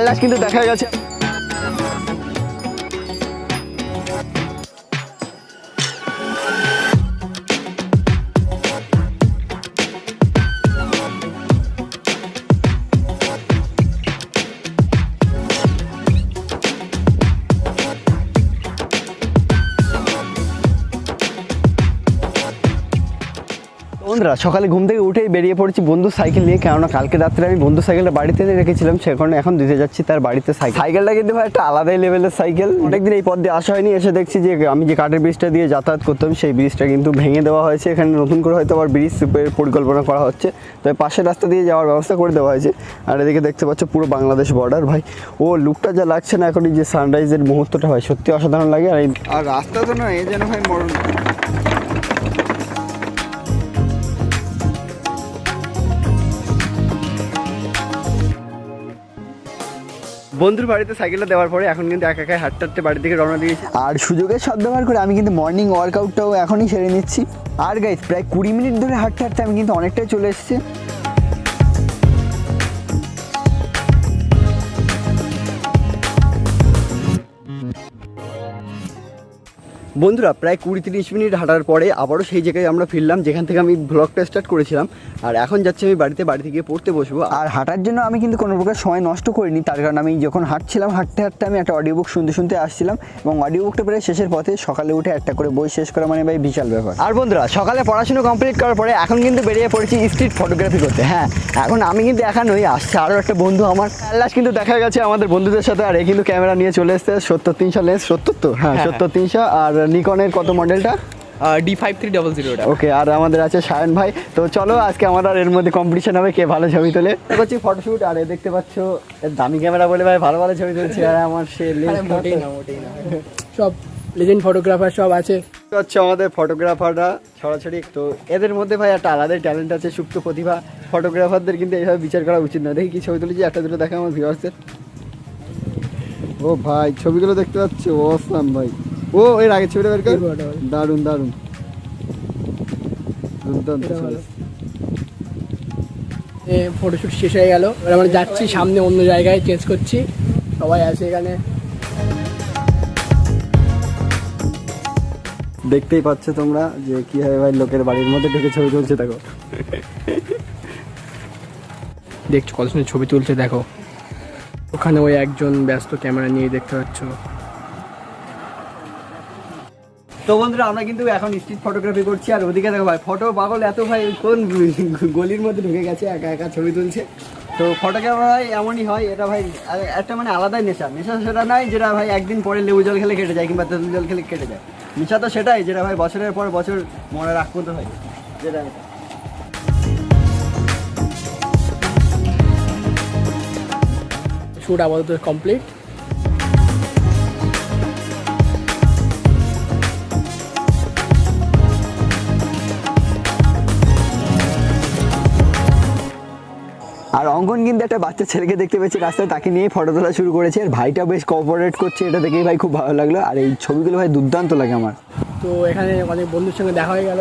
লাশ কিন্তু দেখা গেছে। বন্ধুরা সকালে ঘুম থেকে উঠেই বেরিয়ে পড়েছি বন্ধুর সাইকেল নিয়ে, কেননা কালকে রাত্রে আমি বন্ধুর সাইকেলটা বাড়িতে এনে রেখেছিলাম, সেখানে এখন দিতে যাচ্ছি তার বাড়িতে। সাইকেলটা কিন্তু ভাই একটা আলাদাই লেভেলের সাইকেল। অনেকদিন এই পথ দিয়ে আসা হয়নি, এসে দেখছি যে আমি যে কাঠের ব্রিজটা দিয়ে যাতায়াত করতাম সেই ব্রিজটা কিন্তু ভেঙে দেওয়া হয়েছে। এখানে নতুন করে হয়তো আবার ব্রিজ পরিকল্পনা করা হচ্ছে, তাই পাশের রাস্তা দিয়ে যাওয়ার ব্যবস্থা করে দেওয়া হয়েছে। আর এদিকে দেখতে পাচ্ছ পুরো বাংলাদেশ বর্ডার। ভাই ও লুকটা যা লাগছে না এখন, এই যে সানরাইজের মুহূর্তটা ভাই সত্যি অসাধারণ লাগে। আর রাস্তা তো না এই যেন ভাই মরণ। বন্ধুর বাড়িতে সাইকেলটা দেওয়ার পরে এখন কিন্তু একা একা হাঁটতে হাঁটতে বাড়ি থেকে রওনা দিয়েছি। আর সুযোগের সদ্ব্যবহার করে আমি কিন্তু মর্নিং ওয়ার্কআউটটাও এখনই সেরে নিচ্ছি। আর গাইস প্রায় 20 মিনিট ধরে হাঁটতে হাঁটতে আমি কিন্তু অনেকটাই চলে এসেছি। বন্ধুরা প্রায় 20-30 মিনিট হাঁটার পরে আবারও সেই জায়গায় আমরা ফিরলাম যেখান থেকে আমি ব্লগটা স্টার্ট করেছিলাম। আর এখন যাচ্ছি আমি বাড়িতে গিয়ে পড়তে বসবো। আর হাঁটার জন্য আমি কিন্তু কোনো প্রকার সময় নষ্ট করিনি, তার কারণ আমি যখন হাঁটছিলাম হাঁটতে হাঁটতে আমি একটা অডিও বুক শুনতে আসছিলাম, এবং অডিও বুকটা প্রায় শেষের পথে। সকালে উঠে একটা করে বই শেষ করা মানে ভাই বিশাল ব্যাপার। আর বন্ধুরা সকালে পড়াশোনা কমপ্লিট করার পরে এখন কিন্তু বেরিয়ে পড়েছি স্ট্রিট ফটোগ্রাফি করতে। হ্যাঁ এখন আমি কিন্তু একা নই, আসছে আরও একটা বন্ধু আমার। লাশ কিন্তু দেখা গেছে আমাদের বন্ধুদের সাথে। আর এই কিন্তু ক্যামেরা নিয়ে চলে এসছে 70-300 লেন্স। 70 তো হ্যাঁ 70-300। আর নিকনের কত মডেলটা? D5300। ওকে। আর আমাদের আছে সায়ন ভাই। তো চলো আজকে আমার আর এর মধ্যে কম্পিটিশন হবে কে ভালো ছবি তোলে। করছি ফটোশুট। আর দেখতে পাচ্ছ দামি ক্যামেরা বলে ভাই ভালো ভালো ছবি তুলছে। আর আমার সে মোটেই না সব লেজেন্ড ফটোগ্রাফার সব আছে। হচ্ছে আমাদের ফটোগ্রাফাররা ছড়াছড়ি। তো এদের মধ্যে ভাই একটা আলাদাই ট্যালেন্ট আছে, সুপ্ত প্রতিভা। ফটোগ্রাফারদের কিন্তু এইভাবে বিচার করা উচিত না। দেখি কি ছবি তুলেছি, একটা দুটো দেখা আমার ভিউয়ার্সদের। ও ভাই ছবিগুলো দেখতে পাচ্ছ অসাম ভাই। ও এর আগে ছবিটা বের কর। দারুণ দারুণ ফটোশুট শেষ হয়ে গেল। এবার আমরা যাচ্ছি সামনে অন্য জায়গায়, চেঞ্জ করছি। সবাই আছে এখানে, দেখতেই পাচ্ছ তোমরা যে কিভাবে ভাই লোকের বাড়ির মধ্যে ঢুকে ছবি তুলছে। দেখো দেখছো কত সুন্দর ছবি তুলছে। দেখো ওখানে ওই একজন ব্যস্ত ক্যামেরা নিয়ে, দেখতে পাচ্ছ। তো বন্ধুরা আমরা কিন্তু এখন স্ট্রিট ফটোগ্রাফি করছি। আর ওদিকে দেখো ভাই ফটো পাগল এত ভাই কোন গলির মধ্যে ঢুকে গেছে, একা একা ছবি তুলছে। তো ফটো ক্যামেরায় এমনই হয়, এটা ভাই একটা মানে আলাদাই নেশা সেটা নয় যেটা ভাই একদিন পরে লেবু জল খেলে কেটে যায় কিংবা তেঁতুল জল খেলে কেটে যায়। নেশা তো সেটাই যেটা ভাই বছরের পর বছর মনে রাখতে হয়, যেটা শুট আপাতত কমপ্লিট। আর অঙ্কন কিন্তু একটা বাচ্চা ছেলেকে দেখতে পেয়েছে রাস্তায়, তাকে নিয়ে ফটো তোলা শুরু করেছে। আর ভাইটা বেশ কোঅপারেট করছে, এটা দেখেই ভাই খুব ভালো লাগলো। আর এই ছবিগুলো ভাই দুর্দান্ত লাগে আমার। তো এখানে অনেক বন্ধুর সঙ্গে দেখা হয়ে গেল,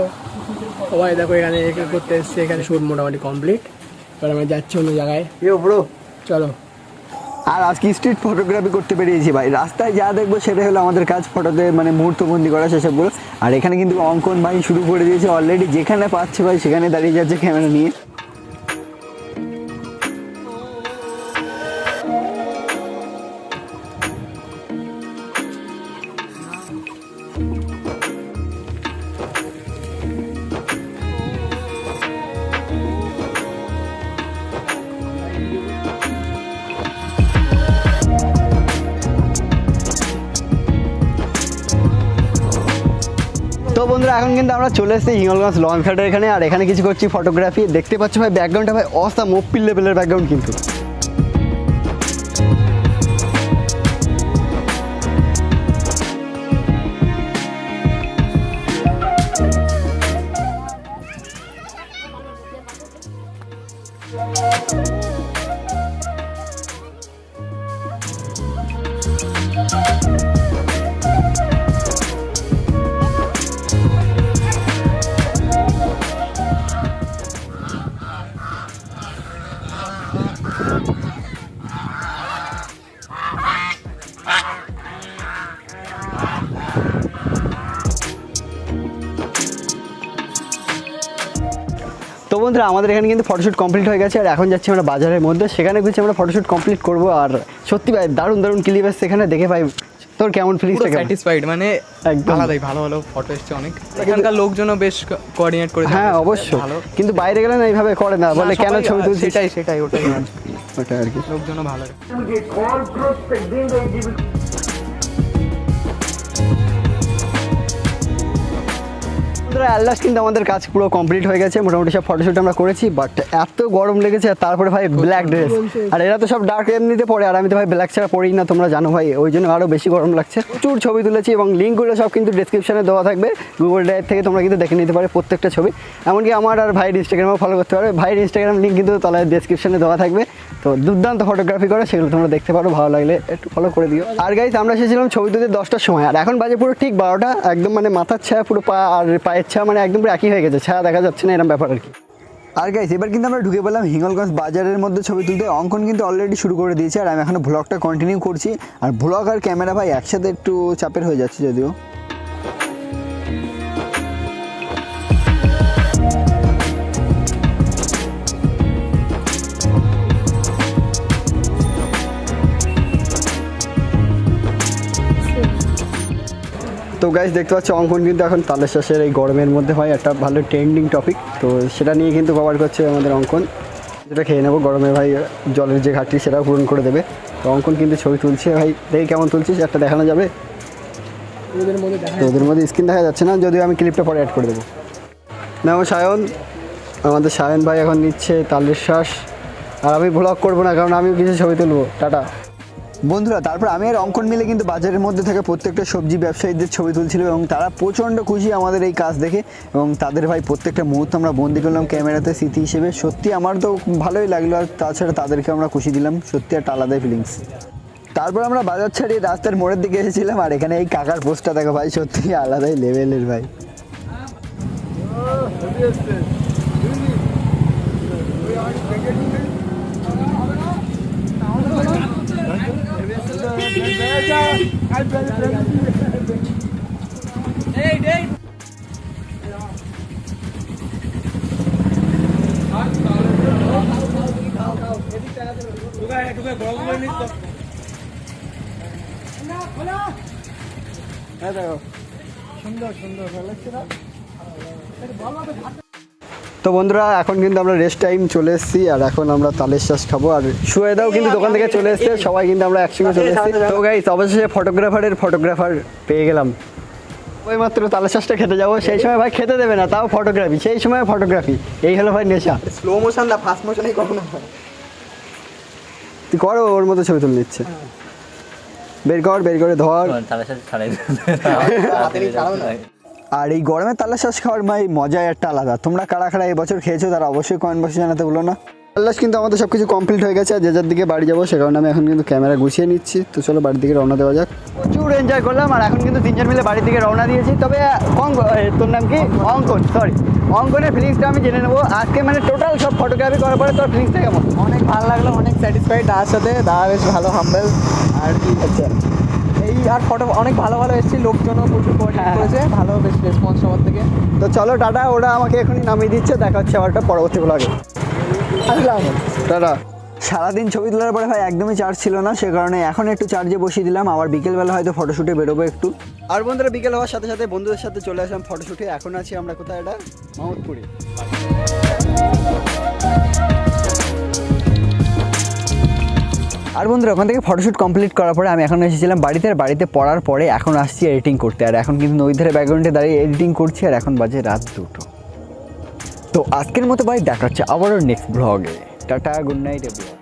সবাই দেখো এখানে করতে এসছে। এখানে শুট মোটামুটি কমপ্লিট। এবার আমরা যাচ্ছি অন্য জায়গায়। ব্রো চলো। আর আজকে স্ট্রিট ফটোগ্রাফি করতে বেরিয়েছি ভাই। রাস্তায় যা দেখবো সেটা হলো আমাদের কাজ, ফটোতে মানে মুহূর্তবন্দি করা সেসবগুলো। আর এখানে কিন্তু অঙ্কন ভাই শুরু করে দিয়েছে অলরেডি, যেখানে পাচ্ছে ভাই সেখানে দাঁড়িয়ে যাচ্ছে ক্যামেরা নিয়ে। তো বন্ধুরা এখন কিন্তু আমরা চলে এসেছি হিঙ্গলগঞ্জ লঞ্চ ঘাটের এখানে। আর এখানে কিছু করছি ফটোগ্রাফি। দেখতে পাচ্ছ ভাই ব্যাকগ্রাউন্ডটা ভাই অসাম ওপিল লেভেলের ব্যাকগ্রাউন্ড কিন্তু। বন্ধুরা আমাদের এখানে কিন্তু ফটোশ্যুট কমপ্লিট হয়ে গেছে আর এখন যাচ্ছি আমরা বাজারের মধ্যে, সেখানে ঘুরছি আমরা ফটোশ্যুট কমপ্লিট করবো। আর সত্যি ভাই দারুণ দারুণ ক্লিপ এসছে এখানে, দেখে ভাই তোর কেমন ফিলিংসটা? স্যাটিসফাইড, মানে একদম আলাদাই ভালো ভালো ফটো এসছে অনেক। এখানকার লোকজনও বেশ কোঅর্ডিনেট করে। হ্যাঁ অবশ্যই, ভালো, কিন্তু বাইরে গেলে না এইভাবে করে না, বলে কেন ছবি তুলছিস? সেটাই ওটাই ওটা আর কি। লোকজনও ভালো। বন্ধুরা অ্যাট লাস্ট কিন্তু আমাদের কাজ পুরো কমপ্লিট হয়ে গেছে, মোটামুটি সব ফটোশ্যুট আমরা করেছি। বাট এত গরম লেগেছে, আর তারপরে ভাই ব্ল্যাক ড্রেস, আর এরা তো সব ডার্ক এমনিতে পরে, আর আমি তো ভাই ব্ল্যাক ছাড়া পড়ি না, তোমরা জানো ভাই, ওই জন্য আরও বেশি গরম লাগছে। প্রচুর ছবি তুলেছি এবং লিঙ্কগুলো সব কিন্তু ডিসক্রিপশনে দেওয়া থাকবে, গুগল ড্রাইভ থেকে তোমরা কিন্তু দেখে নিতে পারো প্রত্যেকটা ছবি। এমনকি আমার আর ভাইয়ের ইনস্টাগ্রামও ফলো করতে পারবে, ভাইয়ের ইনস্টাগ্রাম লিঙ্ক কিন্তু তলায় ডিসক্রিপশনে দেওয়া থাকবে। তো দুর্দান্ত ফটোগ্রাফি করে, সেগুলো তোমরা দেখতে পারো, ভালো লাগলে একটু ফলো করে দিও। আর গাইস আমরা এসেছিলাম ছবি তুলতে 10টার সময়, আর এখন বাজে পুরো ঠিক 12টা, একদম মানে মাথার ছায়া পুরো পা আর পায়ের ছায়া মানে একদম পুরো একই হয়ে গেছে, ছায়া দেখা যাচ্ছে না, এরকম ব্যাপার আর কি। আর গাইস এবার কিন্তু আমরা ঢুকে পেলাম হিঙ্গলগঞ্জ বাজারের মধ্যে ছবি তুলতে। অঙ্কন কিন্তু অলরেডি শুরু করে দিয়েছে, আর আমি এখনো ব্লগটা কন্টিনিউ করছি। আর ব্লগ আর ক্যামেরা ভাই একসাথে একটু চাপের হয়ে যাচ্ছে যদিও। তো গাইস দেখতে পাচ্ছ অঙ্কন কিন্তু এখন তালেশ্বরের এই গরমের মধ্যে হয় একটা ভালো ট্রেন্ডিং টপিক, তো সেটা নিয়ে কিন্তু কভার করছে আমাদের অঙ্কন। যেটা খেয়ে নেবো গরমে ভাই, জলের যে ঘাটতি সেটাও পূরণ করে দেবে। তো অঙ্কন কিন্তু ছবি তুলছে ভাই, দেখি কেমন তুলছিস, একটা দেখানো যাবে? তো ওদের মধ্যে স্ক্রিন দেখা যাচ্ছে না, যদিও আমি ক্লিপটা পরে অ্যাড করে দেবো। না আমার সায়ন, আমাদের সায়ন ভাই এখন নিচ্ছে তালের শ্বাস, আর আমি ব্লগ করবো না কারণ আমিও কিছু ছবি তুলবো। টাটা বন্ধুরা। তারপর আমি আর অঙ্কন মিলে কিন্তু বাজারের মধ্যে থেকে প্রত্যেকটা সবজি ব্যবসায়ীদের ছবি তুলছিলাম এবং তারা প্রচণ্ড খুশি আমাদের এই কাজ দেখে, এবং তাদের ভাই প্রত্যেকটা মুহূর্ত আমরা বন্দি করলাম ক্যামেরাতে স্মৃতি হিসেবে। সত্যি আমার তো ভালোই লাগলো, আর তাছাড়া তাদেরকে আমরা খুশি দিলাম, সত্যি একটা আলাদাই ফিলিংস। তারপর আমরা বাজার ছাড়িয়ে রাস্তার মোড়ের দিকে এসেছিলাম, আর এখানে এই কাকার পোস্টটা দেখো ভাই, সত্যি আলাদাই লেভেলের ভাই। তো বন্ধুরা এখন কিন্তু আমরা রেস্ট টাইম চলে এসেছি, আর এখন আমরা তালের শ্বাস খাবো। আর সুয়েদাও কিন্তু দোকান থেকে চলে এসছে, সবাই কিন্তু আমরা একসঙ্গে চলে এসেছি। তো গাইস অবশেষে ফটোগ্রাফার পেয়ে গেলাম। ওই মাত্র তালের শ্বাসটা খেতে যাবো, সেই সময় ভাই খেতে দেবে না, তাও ফটোগ্রাফি, সেই সময় ফটোগ্রাফি, এই হলো ভাই নেশা। স্লো মোশন না ফাস্ট মোশনই কখনো হয়। তুই করো, ওর মতো ছবি তুলে নিচ্ছে, বের করে ধর। আর এই গরমে তালের শ্বাস খাওয়ার ভাই মজাই একটা আলাদা। তোমরা কারা কারা এই বছর খেয়েছো তারা অবশ্যই কমেন্ট বক্সে জানাতে ভুলো না। তালের কিন্তু আমাদের সব কিছু কমপ্লিট হয়ে গেছে, আর যে যার দিকে বাড়ি যাবো সে কারণে আমি এখন কিন্তু ক্যামেরা গুছিয়ে নিচ্ছি। তো চলো বাড়ির দিকে রওনা দেওয়া যাক। প্রচুর এনজয় করলাম, আর এখন কিন্তু তিনজন মিলে বাড়ির দিকে রওনা দিয়েছি। তবে তোর নাম কি? অঙ্কনের ফিলিংসটা আমি জেনে নেবো আজকে, মানে টোটাল সব ফটোগ্রাফি করার পরে তোর ফিলিংসটা কেমন? অনেক ভালো লাগলো, অনেক স্যাটিসফাইড দাদার সাথে, দাদা বেশ ভালো হাম্বেল। আর কি আচ্ছা, এই আর ফটো অনেক ভালো ভালো এসেছে, লোকজনও প্রচুর কোঅর্ডিনেট করেছে, ভালো বেশ রেসপন্স সবার থেকে। তো চলো টাটা, ওরা আমাকে এখনই নামিয়ে দিচ্ছে, দেখা হচ্ছে আবার একটা পরবর্তী ব্লগে। আসলাম, টাটা। সারাদিন ছবি তোলার পরে ভাই একদমই চার্জ ছিল না, সে কারণে এখন একটু চার্জে বসিয়ে দিলাম, আবার বিকেলবেলা হয়তো ফটোশ্যুটে বেরোবো একটু। আর বন্ধুরা বিকেল হওয়ার সাথে সাথে বন্ধুদের সাথে চলে আসলাম ফটোশ্যুটে। এখন আছি আমরা কোথায়? এটা মাহমুদপুরে। আর বন্ধুরা ওখান থেকে ফটোশ্যুট কমপ্লিট করার পরে আমি এখন এসেছিলাম বাড়িতে, আর বাড়িতে পড়ার পরে এখন আসছি এডিটিং করতে। আর এখন কিন্তু নদী ধারে ব্যাকগ্রাউন্ডে দাঁড়িয়ে এডিটিং করছি, আর এখন বাজে রাত 2টো। তো আজকের মতো ভাই দেখা হচ্ছে আবারও নেক্সট ব্লগে। Tata, good night everyone.